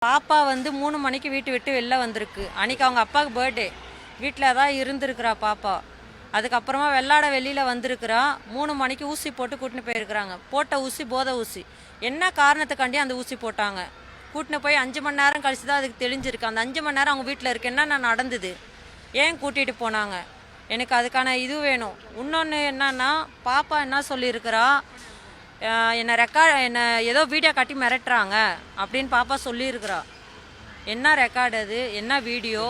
பாப்பா வந்து 3 மணிக்கு வீட்டு விட்டு வெளில வந்திருக்கு. அன்றைக்கி அவங்க அப்பாவுக்கு பர்த்டே. வீட்டில் தான் இருந்திருக்கிறா பாப்பா. அதுக்கப்புறமா வெள்ளாட வெளியில் வந்திருக்கிறா. 3 மணிக்கு ஊசி போட்டு கூட்டின்னு போயிருக்கிறாங்க. போட்ட ஊசி போதை ஊசி. என்ன காரணத்துக்காண்டி அந்த ஊசி போட்டாங்க? கூட்டின்னு போய் 5 மணி நேரம் கழிச்சு தான் அதுக்கு தெளிஞ்சிருக்கு. அந்த 5 மணி நேரம் அவங்க வீட்டில் இருக்கு என்னென்ன நடந்தது, ஏன் கூட்டிகிட்டு போனாங்க? எனக்கு அதுக்கான இது வேணும். இன்னொன்று என்னன்னா, பாப்பா என்ன சொல்லியிருக்கிறா, என்னை ஏதோ வீடியோ காட்டி மிரட்டுறாங்க அப்படின்னு பாப்பா சொல்லியிருக்கிறா. என்ன ரெக்கார்டு அது, என்ன வீடியோ?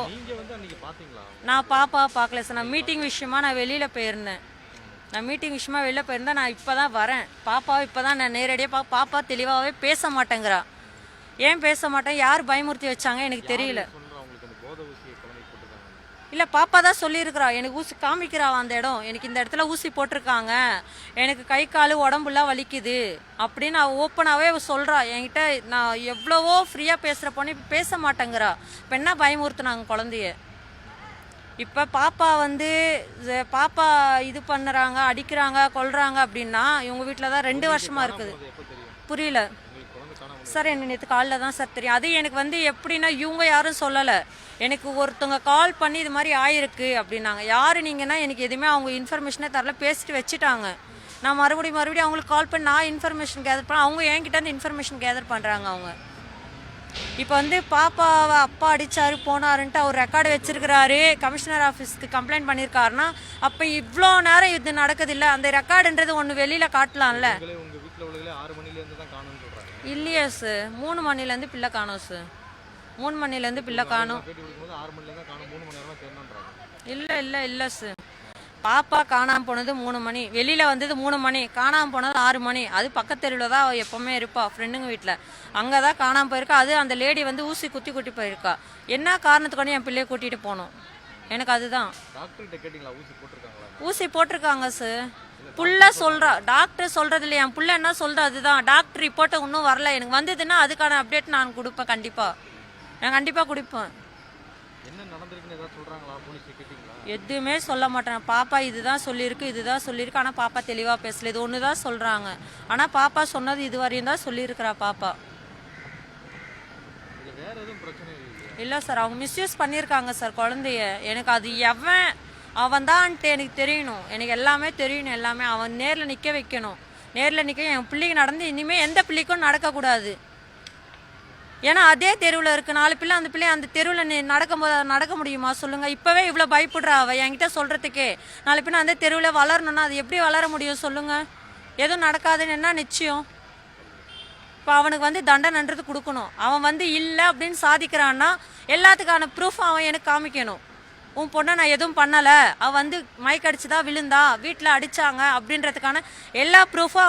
நான் பாப்பா பார்க்கல சார். நான் மீட்டிங் விஷயமா நான் வெளியில் போயிருந்தேன். நான் இப்போ தான் வரேன். பாப்பாவை இப்போ தான் நான் நேரடியாக பாப்பா தெளிவாகவே பேச மாட்டேங்கிறா. ஏன் பேச மாட்டேன், யார் பயமுறுத்தி வச்சாங்க எனக்கு தெரியல. இல்லை, பாப்பா தான் சொல்லியிருக்கிறா. எனக்கு ஊசி காமிக்கிறா அந்த இடம், எனக்கு இந்த இடத்துல ஊசி போட்டிருக்காங்க, எனக்கு கை கால் உடம்புலாம் வலிக்குது அப்படின்னு அவள் ஓப்பனாகவே சொல்கிறா என்கிட்ட. நான் எவ்வளவோ ஃப்ரீயாக பேசுகிற பொண்ணு இப்போ பேச மாட்டேங்கிறா. இப்போ என்ன பயமுறுத்துனாங்க குழந்தைய? இப்போ பாப்பா இது பண்ணுறாங்க, அடிக்கிறாங்க, கொல்றாங்க அப்படின்னா இவங்க வீட்டில் தான் 2 வருஷமாக இருக்குது. புரியல சார், எனக்கு நேற்று காலையில் தான் சார் தெரியும். அது எனக்கு எப்படின்னா, இவங்க யாரும் சொல்லலை. எனக்கு ஒருத்தவங்க கால் பண்ணி இது மாதிரி ஆயிருக்கு அப்படின்னாங்க. யார் நீங்கன்னா எனக்கு எதுவுமே அவங்க இன்ஃபர்மேஷனே தரல, பேசிட்டு வச்சுட்டாங்க. நான் மறுபடியும் அவங்களுக்கு கால் பண்ணி நான் இன்ஃபர்மேஷன் கேதர் பண்ண, அவங்க என்கிட்ட அந்த இன்ஃபர்மேஷன் கேதர் பண்ணுறாங்க. அவங்க இப்போ பாப்பாவை அப்பா அடித்தாரு போனாருன்ட்டு அவர் ரெக்கார்டு வச்சிருக்கிறாரு, கமிஷனர் ஆஃபீஸ்க்கு கம்ப்ளைண்ட் பண்ணியிருக்காருன்னா அப்போ இவ்வளோ நேரம் இது நடக்குதில்ல, அந்த ரெக்கார்டுன்றது ஒன்று வெளியில் காட்டலாம்ல. இல்லையா சார், 3 மணிலேருந்து பிள்ளை காணும் சார். 3 மணிலேருந்து பிள்ளை காணும். இல்லை சார், பாப்பா காணாமல் போனது 3 மணி, வெளியில் வந்தது 3 மணி, காணாமல் போனது 6 மணி. அது பக்கத்தெருவில் தான் அவள் எப்போவுமே இருப்பா, ஃப்ரெண்டுங்க வீட்டில். அங்கே தான் காணாமல் போயிருக்கா. அது அந்த லேடி ஊசி குத்தி போயிருக்கா. என்ன காரணத்துக்காண்டி என் பிள்ளையை கூட்டிகிட்டு போகணும்? எனக்கு அதுதான். ஊசி போட்டிருக்காங்க சார். புள்ள சொல்கிறா, டாக்டர் சொல்கிறது இல்லை, என் புள்ள என்ன சொல்கிறா அதுதான். டாக்டர் ரிப்போர்ட்டை இன்னும் வரல. எனக்கு வந்ததுன்னா அதுக்கான அப்டேட் நான் கொடுப்பேன். நான் கண்டிப்பாக கொடுப்பேன். எதுவுமே சொல்ல மாட்டேன். பாப்பா இதுதான் சொல்லியிருக்கு. ஆனால் பாப்பா தெளிவாக பேசல. இது ஒன்று தான் சொல்கிறாங்க. ஆனால் பாப்பா சொன்னது இது வரையும் தான் சொல்லியிருக்கிறா பாப்பா. இல்லை சார், அவங்க மிஸ்யூஸ் பண்ணியிருக்காங்க சார் குழந்தைய. எனக்கு அது அவன் தான்ட்டு எனக்கு தெரியணும். எனக்கு எல்லாமே தெரியணும். எல்லாமே அவன் நேரில் நிற்க வைக்கணும். என் பிள்ளைக்கு நடந்து இனிமேல் எந்த பிள்ளைக்கும் நடக்கக்கூடாது. ஏன்னா அதே தெருவில் இருக்குது 4 பிள்ளை. அந்த பிள்ளை அந்த தெருவில் நடக்க முடியுமா சொல்லுங்கள்? இப்போவே இவ்வளோ பயப்படுறா அவள் என்கிட்ட சொல்கிறதுக்கே. 4 பிள்ளை அந்த தெருவில் வளரணுன்னா அது எப்படி வளர முடியும் சொல்லுங்கள்? எதுவும் நடக்காதுன்னு என்ன நிச்சயம்? இப்போ அவனுக்கு தண்டனைன்றது கொடுக்கணும். அவன் இல்லை அப்படின்னு சாதிக்கிறான்னா எல்லாத்துக்கான ப்ரூஃப் அவன் எனக்கு காமிக்கணும். உன் பொண்ணை நான் எதுவும் பண்ணலை, அவள் மயக்கடிச்சு தான் விழுந்தா, வீட்டில் அடித்தாங்க அப்படின்றதுக்கான எல்லா ப்ரூஃபும்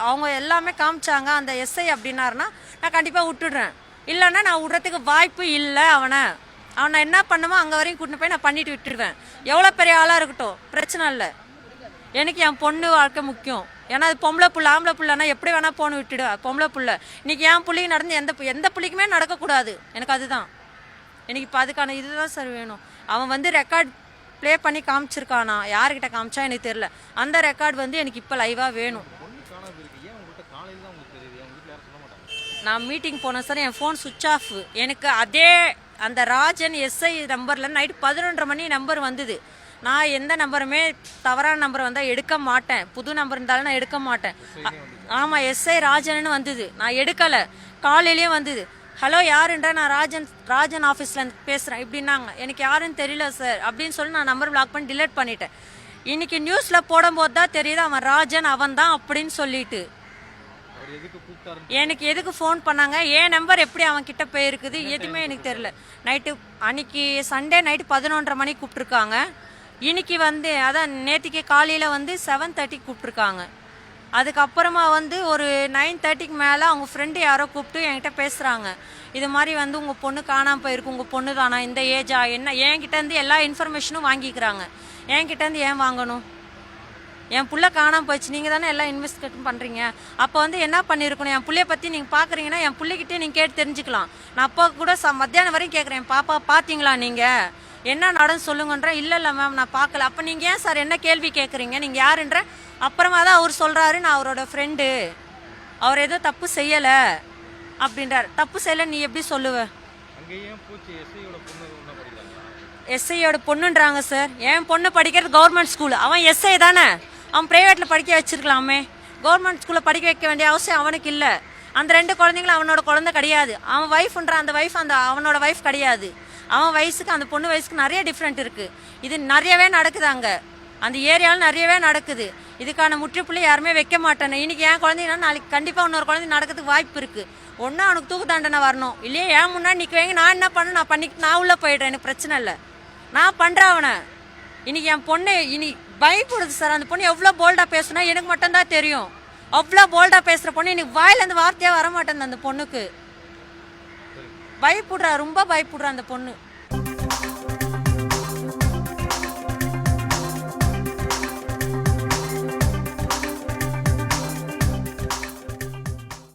அவங்க எல்லாமே காமிச்சாங்க. அந்த எஸ்ஐ அப்படின்னாருன்னா நான் கண்டிப்பாக விட்டுடுறேன். இல்லைன்னா நான் விடுறதுக்கு வாய்ப்பு இல்லை. அவனை என்ன பண்ணுமோ அங்கே வரையும் கூட்டின்னு போய் நான் பண்ணிட்டு விட்டுடுவேன். எவ்வளோ பெரிய ஆளாக இருக்கட்டும், பிரச்சனை இல்லை. எனக்கு என் பொண்ணு வாழ்க்கை முக்கியம். ஏன்னா அது பொம்பளை புள்ள. ஆம்பளை புள்ளனா எப்படி வேணால் போன்னு விட்டுடுவேன். பொம்பளை புள்ள இன்னைக்கு என் பிள்ளைக்கு நடந்து எந்த பிள்ளைக்குமே நடக்கக்கூடாது. எனக்கு அதுதான். எனக்கு இப்போ அதுக்கான இதுதான் சார் வேணும். அவன் ரெக்கார்ட் ப்ளே பண்ணி காமிச்சிருக்கானா, யார்கிட்ட காமிச்சா எனக்கு தெரியல. அந்த ரெக்கார்டு எனக்கு இப்போ லைவாக வேணும். நான் மீட்டிங் போனேன் சார், என் ஃபோன் சுவிட்ச் ஆஃப். எனக்கு அந்த ராஜன் எஸ்ஐ நம்பரில் நைட்டு 11:30 மணி நம்பர் வந்தது. நான் எந்த நம்பருமே தவறான நம்பர் வந்தால் எடுக்க மாட்டேன். புது நம்பர் இருந்தாலும் நான் எடுக்க மாட்டேன். ஆமாம், எஸ்ஐ ராஜன்னு வந்தது. நான் எடுக்கலை. காலையிலேயே வந்தது. ஹலோ யாருன்ற, நான் ராஜன் ஆஃபீஸ்லேருந்து பேசுகிறேன் இப்படின்னாங்க. எனக்கு யாருன்னு தெரியல சார் அப்படின்னு சொல்லி நான் நம்பர் பிளாக் பண்ணி டிலீட் பண்ணிட்டேன். இன்றைக்கி நியூஸில் போடும்போது தான் தெரியுது அவன் ராஜன், அவன் தான் அப்படின்னு சொல்லிட்டு. எனக்கு எதுக்கு ஃபோன் பண்ணாங்க, என் நம்பர் எப்படி அவன் கிட்ட போயிருக்குது, எதுவுமே எனக்கு தெரியல. அன்னைக்கு சண்டே நைட்டு 11:30 மணிக்கு கூப்பிட்ருக்காங்க. இன்னைக்கு அதான் நேற்றுக்கு காலையில் 7:30 கூப்பிட்ருக்காங்க. அதுக்கப்புறமா ஒரு 9:30க்கு மேலே அவங்க ஃப்ரெண்டு யாரோ கூப்பிட்டு என்கிட்ட பேசுகிறாங்க. இது மாதிரி உங்கள் பொண்ணு காணாமல் போயிருக்கு, உங்கள் பொண்ணு தானா, இந்த ஏஜா என்ன, என்கிட்டேருந்து எல்லா இன்ஃபர்மேஷனும் வாங்கிக்கிறாங்க. என்கிட்டேருந்து ஏன் வாங்கணும்? என் பிள்ளை காணாமல் போயிடுச்சு, நீங்கள் தானே எல்லாம் இன்வெஸ்டிகேட் பண்ணுறீங்க. அப்போ என்ன பண்ணியிருக்கணும்? என் பிள்ளைய பற்றி நீங்கள் பார்க்குறீங்கன்னா என் பிள்ளைகிட்டே நீங்கள் கேட்டு தெரிஞ்சுக்கலாம். நான் அப்போ கூட மத்தியானம் வரையும் கேட்குறேன், பாப்பா பார்த்தீங்களா, நீங்கள் என்ன நடந்து சொல்லுங்கன்ற. இல்லை மேம் நான் பார்க்கல. அப்போ நீங்கள் ஏன் சார் என்ன கேள்வி கேட்குறீங்க, நீங்கள் யாருன்ற? அப்புறமா தான் அவர் சொல்கிறாரு நான் அவரோட ஃப்ரெண்டு, அவர் ஏதோ தப்பு செய்யலை அப்படின்றார். தப்பு செய்யல நீ எப்படி சொல்லுவ? அங்கேயும் பூச்சி எஸ்ஐயோட பொண்ணு ஒன்றா படிக்கிறாங்களா? எஸ்ஐயோட பொண்ணுன்றாங்க சார். என் பொண்ணு படிக்கிறது கவர்மெண்ட் ஸ்கூல். அவன் எஸ்ஐ தானே, அவன் ப்ரைவேட்டில் படிக்க வச்சிருக்கலாமே. கவர்மெண்ட் ஸ்கூலில் படிக்க வைக்க வேண்டிய அவசியம் அவனுக்கு இல்லை. அந்த 2 குழந்தைங்களும் அவனோட குழந்தை கிடையாது. அவன் ஒய்ஃப்ன்றான், அந்த ஒய்ஃப் அவனோட ஒய்ஃப் கிடையாது. அவன் வயசுக்கு அந்த பொண்ணு வயசுக்கு நிறைய டிஃப்ரெண்ட் இருக்குது. இது நிறையவே நடக்குது அங்கே, அந்த ஏரியாவில் நிறையவே நடக்குது. இதுக்கான முற்றுப்புள்ளி யாருமே வைக்க மாட்டேன்னு. இன்றைக்கி என் குழந்தைங்கன்னா நாளைக்கு கண்டிப்பாக இன்னொரு குழந்தை நடக்கிறதுக்கு வாய்ப்பு இருக்குது. ஒன்றும் அவனுக்கு தூக்கு தண்டனை வரணும், இல்லையே ஏன் முன்னாடி நிற்க வைங்க. நான் என்ன பண்ண, நான் பண்ணிட்டு நான் உள்ளே போயிடுறேன், எனக்கு பிரச்சனை இல்லை, நான் பண்ணுறேன் அவனை. இன்றைக்கி என் பொண்ணு பயப்படுது சார். அந்த பொண்ணு எவ்வளோ போல்டாக பேசுனா எனக்கு மட்டும்தான் தெரியும். அவ்வளோ போல்டாக பேசுகிற பொண்ணு இன்னைக்கு வாயிலேருந்து வார்த்தையாக வரமாட்டேன். அந்த பொண்ணுக்கு பயப்படுறா, ரொம்ப பயப்படுறா அந்த பொண்ணு.